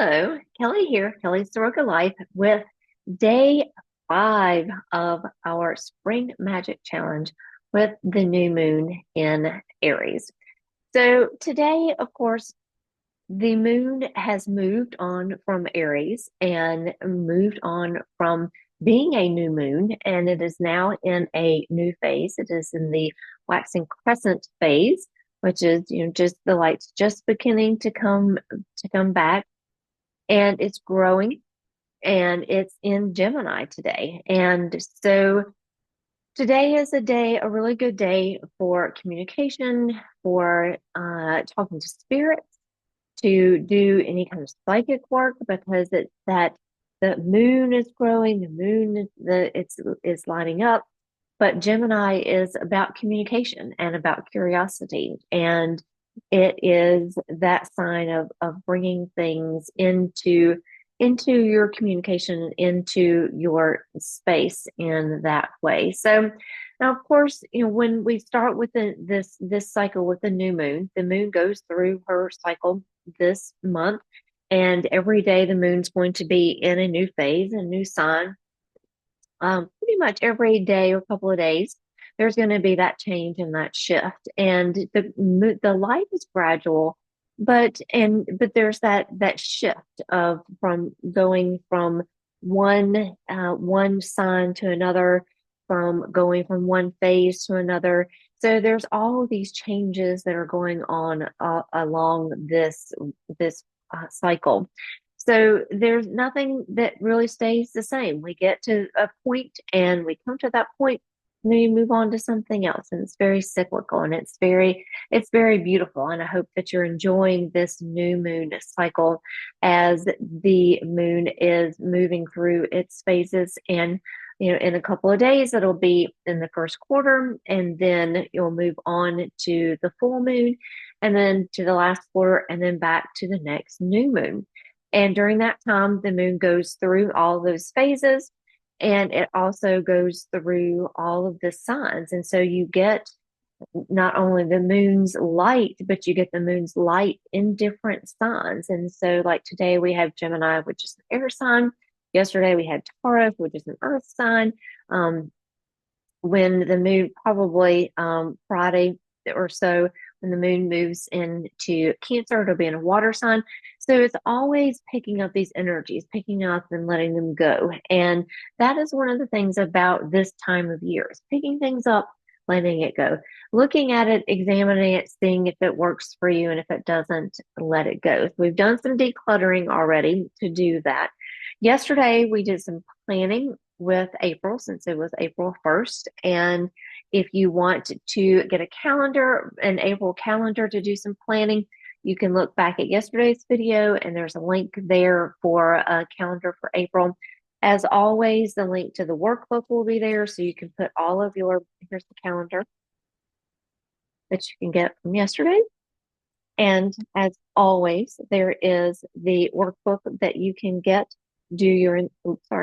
Hello, Kelly here, Kelly's Soroka Life with day 5 of our Spring Magic Challenge with the new moon in Aries. So today, of course, the moon has moved on from Aries and moved on from being a new moon, and it is now in a new phase. It is in the waxing crescent phase, which is, just the light's just beginning to come back, and it's growing, and it's in Gemini today. And so today is a really good day for communication, for talking to spirits, to do any kind of psychic work, because it's that the moon is growing, the moon is lining up. But Gemini is about communication and about curiosity, and it is that sign of bringing things into your communication, into your space in that way. So now, of course, when we start with this cycle with the moon goes through her cycle this month, and every day the moon's going to be in a new phase, a new sign. Pretty much every day or couple of days, there's going to be that change and that shift. And the light is gradual, but there's that shift of from going from one sign to another, from going from one phase to another. So there's all of these changes that are going on along this cycle. So there's nothing that really stays the same. We get to a point and we come to that point, and then you move on to something else. And it's very cyclical, and it's very beautiful. And I hope that you're enjoying this new moon cycle as the moon is moving through its phases. And in a couple of days, it'll be in the first quarter, and then you'll move on to the full moon, and then to the last quarter, and then back to the next new moon. And during that time, the moon goes through all those phases, and it also goes through all of the signs. And so you get not only the moon's light, but you get the moon's light in different signs. And so, like today, we have Gemini, which is an air sign. Yesterday, we had Taurus, which is an earth sign. When the moon, probably Friday or so, when the moon moves into Cancer, it'll be in a water sign. So it's always picking up these energies, picking up and letting them go. And that is one of the things about this time of year, is picking things up, letting it go, looking at it, examining it, seeing if it works for you. And if it doesn't, let it go. So we've done some decluttering already to do that. Yesterday, we did some planning with April, since it was April 1st. And if you want to get a calendar, an April calendar, to do some planning, you can look back at yesterday's video, and there's a link there for a calendar for April. As always, the link to the workbook will be there, so you can put all of here's the calendar that you can get from yesterday. And as always, there is the workbook that you can get. Sorry,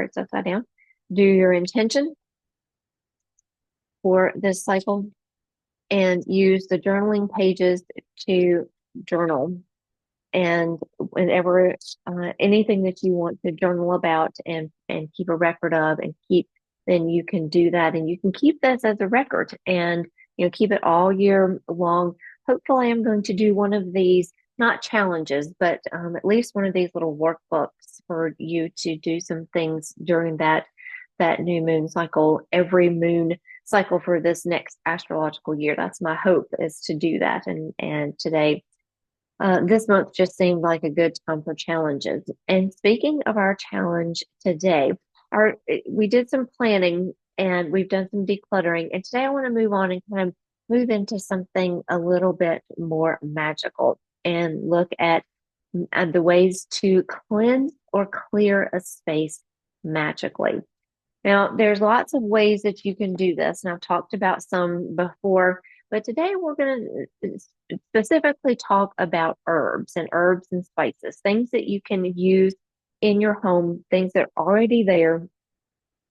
it's upside down. Do your intention for this cycle, and use the journaling pages to journal. And whenever anything that you want to journal about and keep a record of, then you can do that, and you can keep this as a record, and keep it all year long. Hopefully, I'm going to do one of these, not challenges, but at least one of these little workbooks for you to do some things during that new moon cycle, every moon cycle for this next astrological year. That's my hope, is to do that. And today, this month just seemed like a good time for challenges. And speaking of our challenge today, we did some planning and we've done some decluttering. And today I want to move on and kind of move into something a little bit more magical, and look at the ways to cleanse or clear a space magically. Now, there's lots of ways that you can do this, and I've talked about some before, but today we're going to specifically talk about herbs and spices, things that you can use in your home, things that are already there,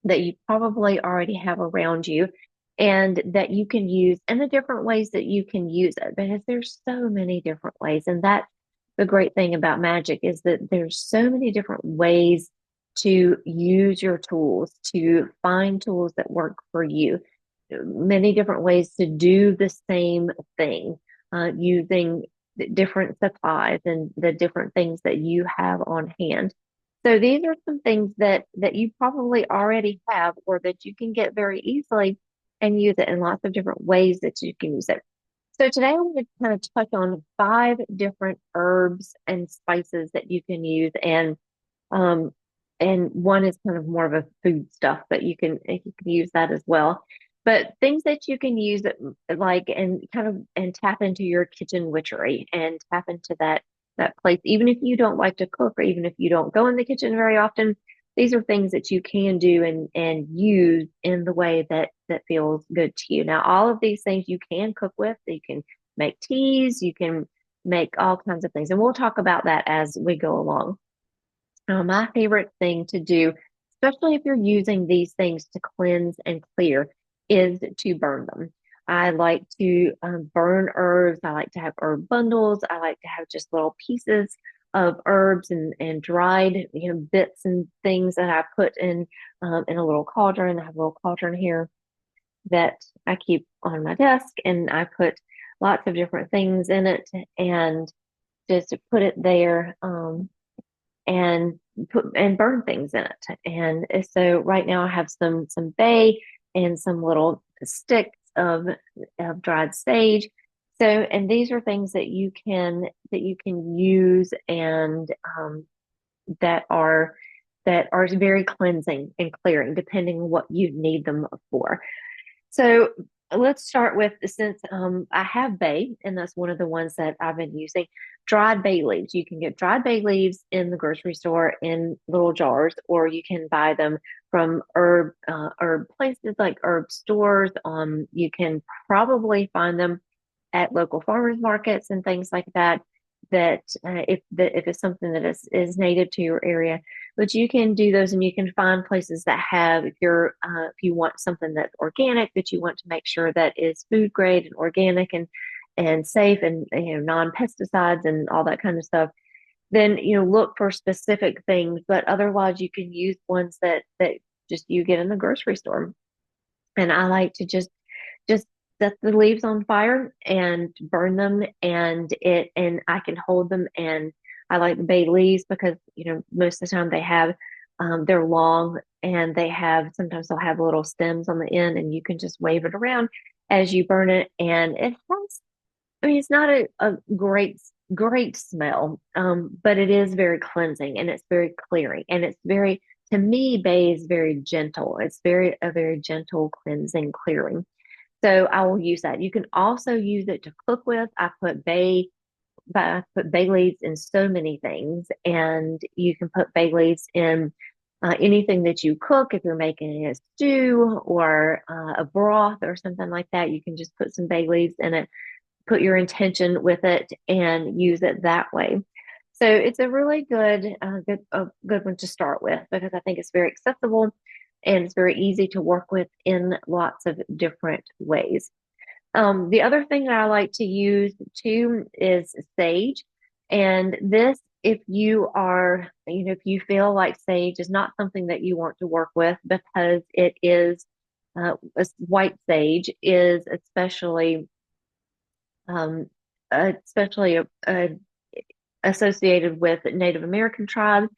that you probably already have around you, and that you can use, and the different ways that you can use it, because there's so many different ways. And the great thing about magic is that there's so many different ways to use your tools, to find tools that work for you, many different ways to do the same thing, using different supplies and the different things that you have on hand. So these are some things that you probably already have or that you can get very easily and use it in lots of different ways that you can use it. So today I'm going to kind of touch on 5 different herbs and spices that you can use, um, and one is kind of more of a food stuff, but you can use that as well. But things that you can use that, like, and kind of and tap into your kitchen witchery and tap into that place, even if you don't like to cook or even if you don't go in the kitchen very often. These are things that you can do and use in the way that feels good to you. Now, all of these things you can cook with. You can make teas, you can make all kinds of things, and we'll talk about that as we go along. My favorite thing to do, especially if you're using these things to cleanse and clear, is to burn them. I like to burn herbs. I like to have herb bundles. I like to have just little pieces of herbs and dried, bits and things that I put in a little cauldron. I have a little cauldron here that I keep on my desk, and I put lots of different things in it and just put it there. And put and burn things in it. And so right now I have some bay and some little sticks of dried sage. So, and these are things that you can use and that are that are very cleansing and clearing, depending on what you need them for. So let's start with, since I have bay, and that's one of the ones that I've been using, dried bay leaves. You can get dried bay leaves in the grocery store in little jars, or you can buy them from herb places like herb stores. You can probably find them at local farmers markets and things like that. If it's something that is native to your area, but you can do those, and you can find places that have, if you want something that's organic, that you want to make sure that is food grade and organic and safe, and non-pesticides and all that kind of stuff, then look for specific things. But otherwise you can use ones that just you get in the grocery store. And I like to just set the leaves on fire and burn them, and I can hold them. And I like the bay leaves because most of the time they're long, and sometimes they'll have little stems on the end, and you can just wave it around as you burn it. And it has, I mean, it's not a great smell, but it is very cleansing, and it's very clearing, and it's very, to me, bay is very gentle. It's a very gentle cleansing, clearing. So I will use that. You can also use it to cook with. I put bay leaves in so many things, and you can put bay leaves in anything that you cook. If you're making a stew or a broth or something like that, you can just put some bay leaves in it, put your intention with it, and use it that way. So it's a really good one to start with, because I think it's very accessible and it's very easy to work with in lots of different ways. The other thing that I like to use too is sage. And this, if you feel like sage is not something that you want to work with, because it is, white sage is um, especially associated with Native American tribes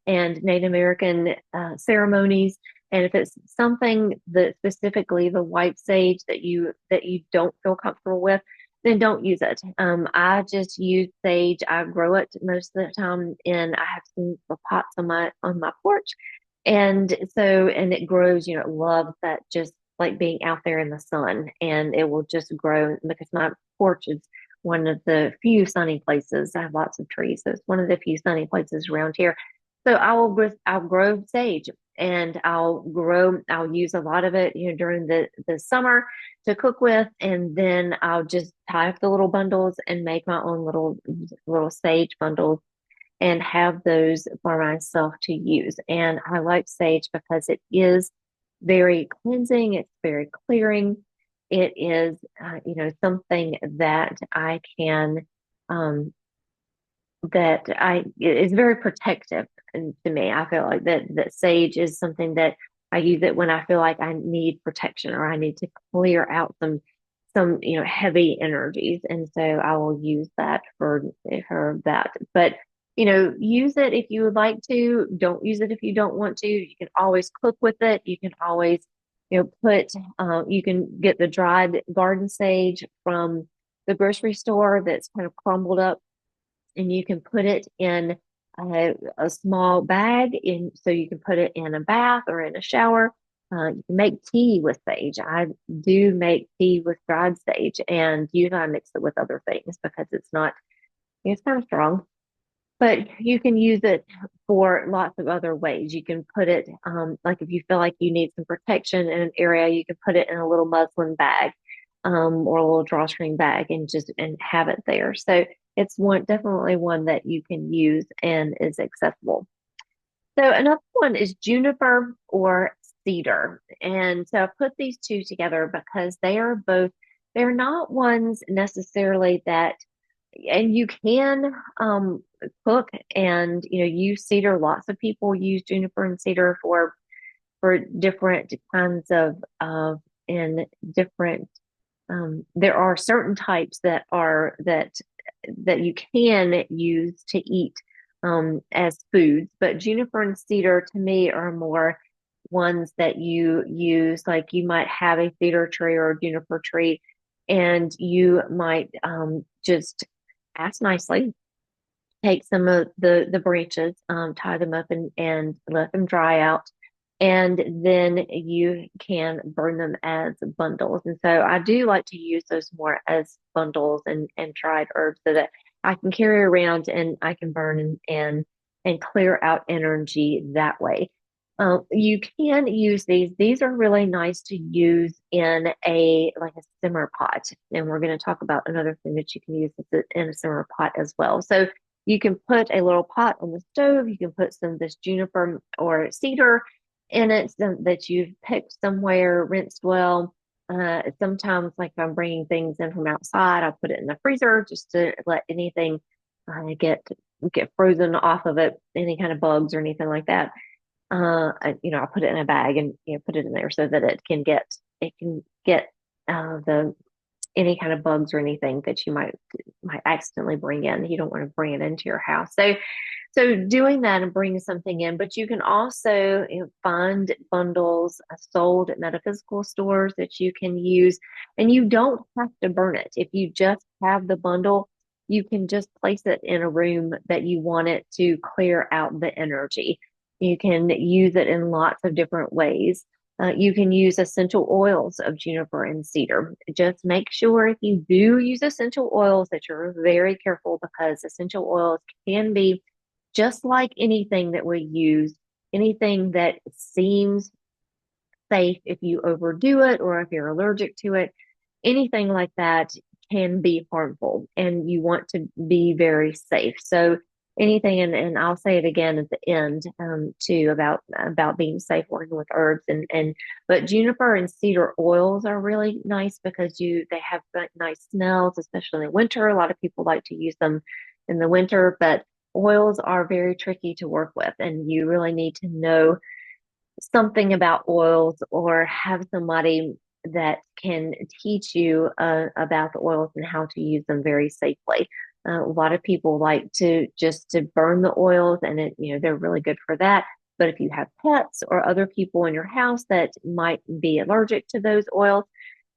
and Native American ceremonies. And if it's something that specifically the white sage that you don't feel comfortable with, then don't use it. I just use sage. I grow it most of the time, and I have some pots on my porch, and it grows. It loves that, just like being out there in the sun, and it will just grow because my porch is one of the few sunny places. I have lots of trees, so it's one of the few sunny places around here. So I'll grow sage, and I'll use a lot of it, during the summer to cook with, and then I'll just tie up the little bundles and make my own little sage bundles and have those for myself to use. And I like sage because it is very cleansing, it's very clearing. It is, something that I can, um, that I is very protective and to me. I feel like that sage is something that I use it when I feel like I need protection or I need to clear out some heavy energies, and so I will use that for that. But use it if you would like to. Don't use it if you don't want to. You can always cook with it. You can always put you can get the dried garden sage from the grocery store that's kind of crumbled up, and you can put it in a small bag in so you can put it in a bath or in a shower. You can make tea with sage. I do make tea with dried sage, and usually I mix it with other things because it's kind of strong. But you can use it for lots of other ways. You can put it, like if you feel like you need some protection in an area, you can put it in a little muslin bag, or a little drawstring bag and have it there. So it's definitely one that you can use and is accessible. So another one is juniper or cedar. And so I put these two together because they're not ones necessarily that, and you can cook and use cedar. Lots of people use juniper and cedar for different kinds of and different there are certain types that you can use to eat as foods, but juniper and cedar to me are more ones that you use. Like you might have a cedar tree or a juniper tree, and you might just ask nicely, take some of the branches, tie them up and let them dry out. And then you can burn them as bundles. And so I do like to use those more as bundles and dried herbs so that I can carry around and I can burn and clear out energy that way. You can use these. These are really nice to use in a simmer pot. And we're going to talk about another thing that you can use in a simmer pot as well. So you can put a little pot on the stove. You can put some of this juniper or cedar in it that you've picked somewhere, rinsed well. Sometimes, like if I'm bringing things in from outside, I'll put it in the freezer just to let anything get frozen off of it, any kind of bugs or anything like that. I'll put it in a bag and put it in there so that it can get the any kind of bugs or anything that you might accidentally bring in. You don't want to bring it into your house. So doing that and bringing something in, but you can also find bundles sold at metaphysical stores that you can use, and you don't have to burn it. If you just have the bundle, you can just place it in a room that you want it to clear out the energy. You can use it in lots of different ways. You can use essential oils of juniper and cedar. Just make sure if you do use essential oils that you're very careful, because essential oils can be just like anything that we use, anything that seems safe. If you overdo it or if you're allergic to it, anything like that can be harmful, and you want to be very safe. So anything, and I'll say it again at the end too about being safe working with herbs but juniper and cedar oils are really nice because they have nice smells, especially in winter. A lot of people like to use them in the winter, but oils are very tricky to work with, and you really need to know something about oils or have somebody that can teach you about the oils and how to use them very safely. A lot of people like to burn the oils, and they're really good for that. But if you have pets or other people in your house that might be allergic to those oils,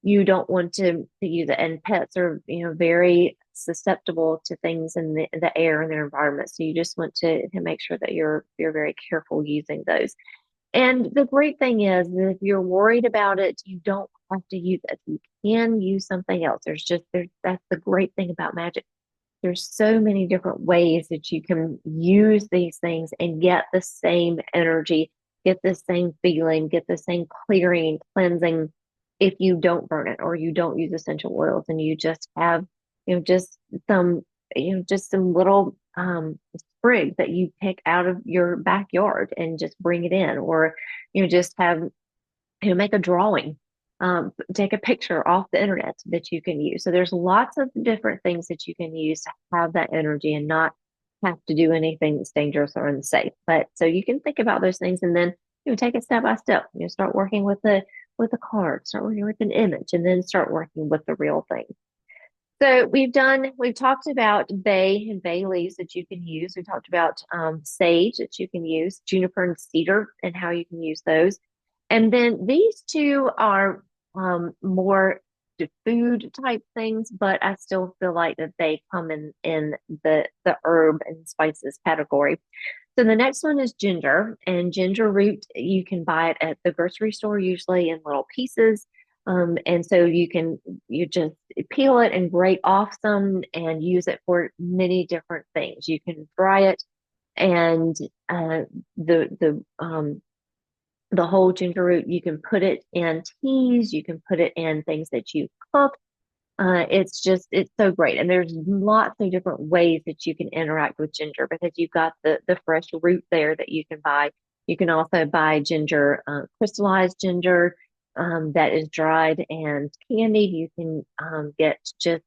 you don't want to use it. And pets are very susceptible to things in the air and their environment. So you just want to make sure that you're very careful using those. And the great thing is that if you're worried about it, you don't have to use it. You can use something else. That's the great thing about magic. There's so many different ways that you can use these things and get the same energy, get the same feeling, get the same clearing and cleansing if you don't burn it or you don't use essential oils and you just have, just some, just some little sprigs that you pick out of your backyard and just bring it in, or just have make a drawing, take a picture off the internet that you can use. So there's lots of different things that you can use to have that energy and not have to do anything that's dangerous or unsafe. But so you can think about those things and then take it step by step. Start working with a card, start working with an image, and then start working with the real thing. So we've talked about bay and bay leaves that you can use. We talked about sage that you can use, juniper and cedar, and how you can use those. And then these two are more to food type things, but I still feel like that they come in the herb and spices category. So the next one is ginger, and ginger root, you can buy it at the grocery store, usually in little pieces. And so you just peel it and grate off some and use it for many different things. You can fry it and the whole ginger root, you can put it in teas, you can put it in things that you cook. It's so great. And there's lots of different ways that you can interact with ginger because you've got the fresh root there that you can buy. You can also buy ginger, crystallized ginger, that is dried and candied. You can, get just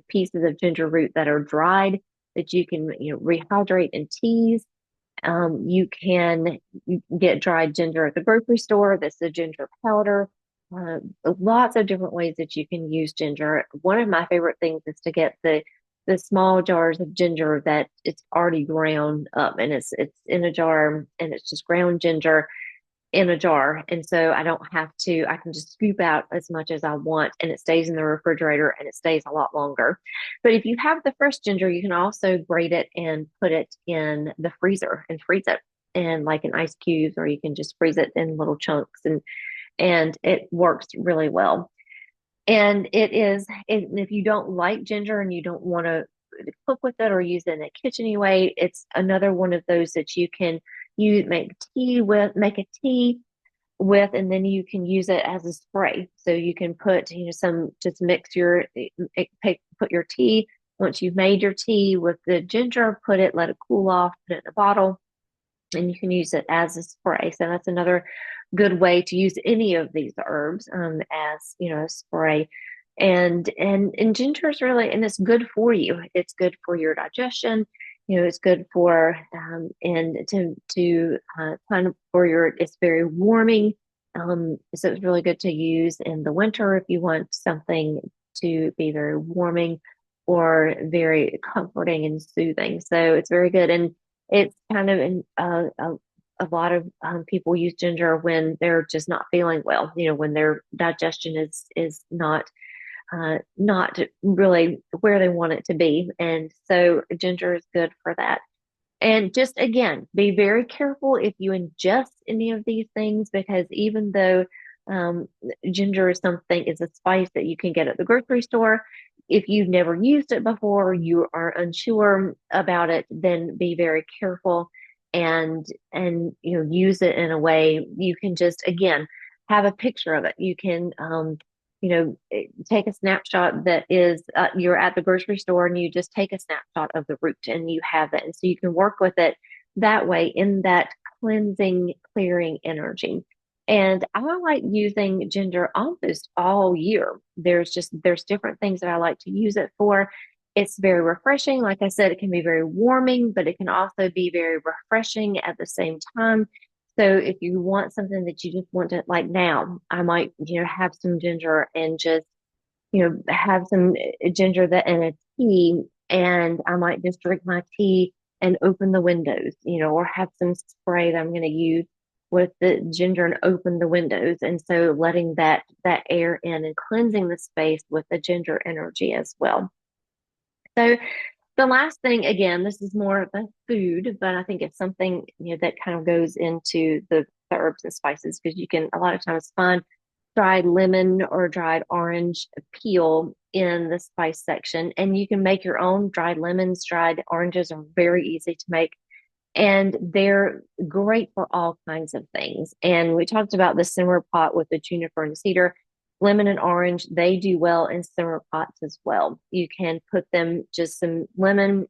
pieces of ginger root that are dried that you can, rehydrate in teas. You can get dried ginger at the grocery store. That's the ginger powder. Lots of different ways that you can use ginger. One of my favorite things is to get the small jars of ginger that it's already ground up and it's in a jar and it's just ground ginger in a jar. And so I don't have to, I can just scoop out as much as I want and it stays in the refrigerator and it stays a lot longer. But if you have the fresh ginger, you can also grate it and put it in the freezer and freeze it in like in ice cubes, or you can just freeze it in little chunks and it works really well. And if you don't like ginger and you don't want to cook with it or use it in a kitchen way, it's another one of those that you can make a tea with, and then you can use it as a spray. So you can put, just mix put your tea. Once you've made your tea with the ginger, let it cool off, put it in a bottle, and you can use it as a spray. So that's another good way to use any of these herbs as a spray. And ginger is really, and it's good for you. It's good for your digestion. It's good for and to kind of for your. It's very warming. So it's really good to use in the winter if you want something to be very warming or very comforting and soothing. So it's very good, and it's kind of a lot of people use ginger when they're just not feeling well. When their digestion is not really where they want it to be, and so ginger is good for that. And just again, be very careful if you ingest any of these things because even though um, ginger is a spice that you can get at the grocery store, if you've never used it before, you are unsure about it, then be very careful and use it in a way you can just again have a picture of it. You can take a snapshot that is you're at the grocery store and you just take a snapshot of the root and you have it. And so you can work with it that way in that cleansing, clearing energy. And I like using ginger almost all year. There's different things that I like to use it for. It's very refreshing. Like I said, it can be very warming, but it can also be very refreshing at the same time. So if you want something that you just want to like now, I might, have some ginger and just, have some ginger that in a tea and I might just drink my tea and open the windows, or have some spray that I'm going to use with the ginger and open the windows. And so letting that air in and cleansing the space with the ginger energy as well. So the last thing, again, this is more of a food, but I think it's something that kind of goes into the herbs and spices because you can a lot of times find dried lemon or dried orange peel in the spice section, and you can make your own dried lemons. Dried oranges are very easy to make, and they're great for all kinds of things. And we talked about the simmer pot with the juniper and cedar. Lemon and orange, they do well in simmer pots as well. You can put them just some lemon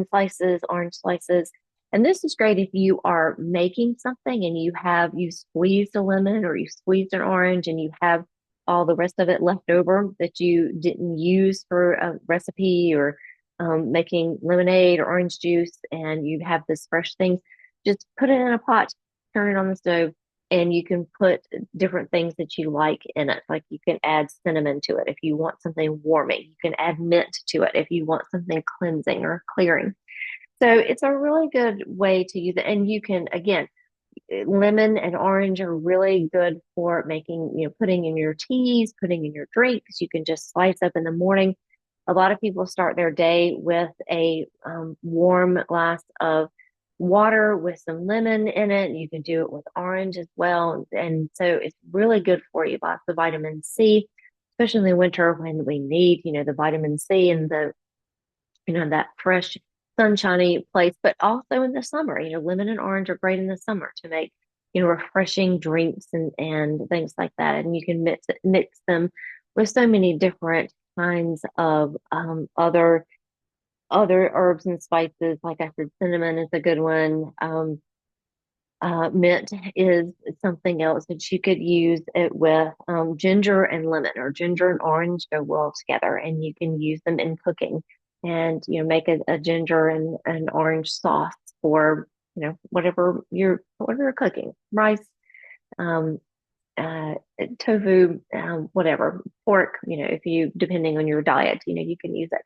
slices, orange slices. And this is great if you are making something and you squeezed a lemon or you squeezed an orange and you have all the rest of it left over that you didn't use for a recipe or making lemonade or orange juice and you have this fresh thing, just put it in a pot, turn it on the stove, and you can put different things that you like in it. Like you can add cinnamon to it if you want something warming. You can add mint to it if you want something cleansing or clearing. So it's a really good way to use it. And you can, again, lemon and orange are really good for making, putting in your teas, putting in your drinks. You can just slice up in the morning. A lot of people start their day with a warm glass of water with some lemon in it. You can do it with orange as well. And so it's really good for you. Lots of vitamin C, especially in the winter when we need, the vitamin C and that fresh, sunshiny place, but also in the summer. Lemon and orange are great in the summer to make, refreshing drinks and things like that. And you can mix them with so many different kinds of other herbs and spices. Like I said, cinnamon is a good one. Mint is something else that you could use it with. Ginger and lemon or ginger and orange go well together, and you can use them in cooking and make a ginger and orange sauce for whatever you're cooking, rice, um, uh, tofu, whatever, pork, if you, depending on your diet, you can use it.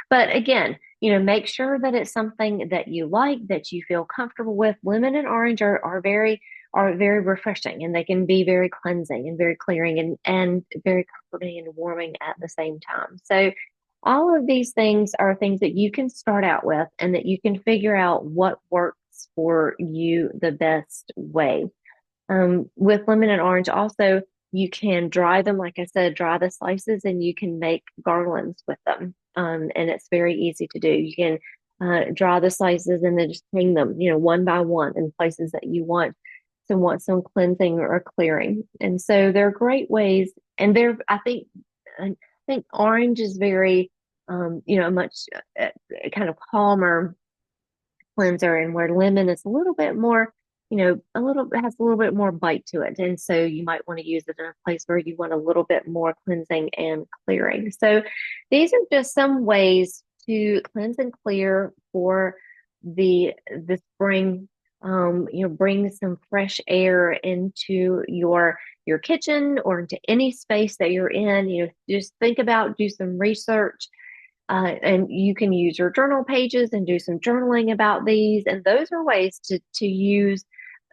But again, make sure that it's something that you like, that you feel comfortable with. Lemon and orange are very refreshing, and they can be very cleansing and very clearing and very comforting and warming at the same time. So all of these things are things that you can start out with and that you can figure out what works for you the best way. With lemon and orange, also, you can dry them, like I said, dry the slices, and you can make garlands with them. And it's very easy to do. You can dry the slices and then just hang them, one by one in places that you want some cleansing or clearing. And so they're great ways. And I think orange is very, much kind of calmer cleanser, and where lemon is a little bit more, has a little bit more bite to it. And so you might want to use it in a place where you want a little bit more cleansing and clearing. So these are just some ways to cleanse and clear for the spring. Bring some fresh air into your kitchen or into any space that you're in. Just do some research, and you can use your journal pages and do some journaling about these. And those are ways to use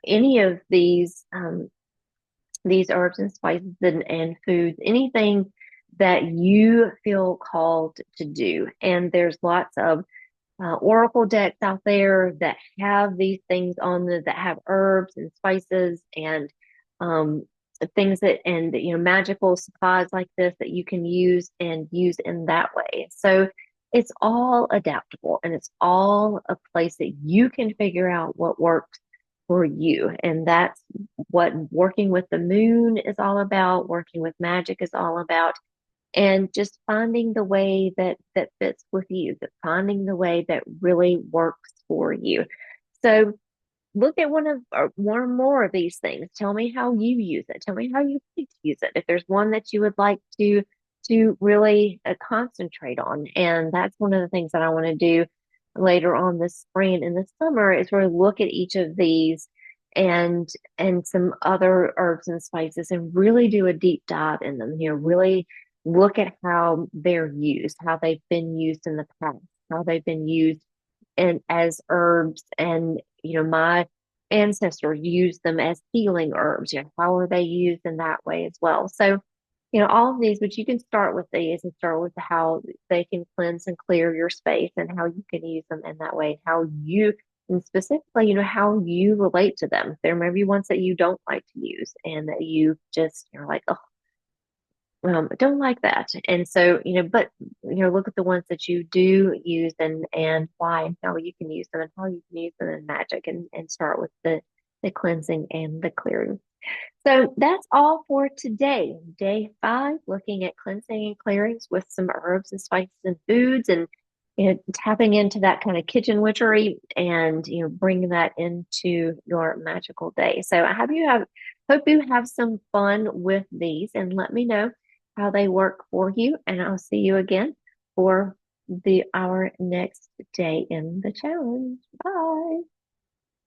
any of these herbs and spices and foods, anything that you feel called to do. And there's lots of oracle decks out there that have these things on them, that have herbs and spices and um, things and magical supplies like this that you can use in that way. So it's all adaptable, and it's all a place that you can figure out what works for you. And that's what working with the moon is all about, working with magic is all about, and just finding the way that fits with you, that finding the way that really works for you. So look at one or more of these things. Tell me how you use it. Tell me how you like to use it. If there's one that you would like to really concentrate on, and that's one of the things that I want to do later on this spring and in the summer is really look at each of these and some other herbs and spices and really do a deep dive in them. Really look at how they're used, how they've been used in the past, how they've been used and as herbs. And my ancestors used them as healing herbs. How are they used in that way as well? So all of these, but you can start with these and start with how they can cleanse and clear your space and how you can use them in that way, and specifically, how you relate to them. There may be ones that you don't like to use and that you're like, oh, don't like that. And so, but, look at the ones that you do use and why and how you can use them and how you can use them in magic and start with the cleansing and the clearing. So that's all for today. Day 5, looking at cleansing and clearings with some herbs and spices and foods and tapping into that kind of kitchen witchery and bringing that into your magical day. So I hope you have some fun with these and let me know how they work for you. And I'll see you again for our next day in the challenge. Bye.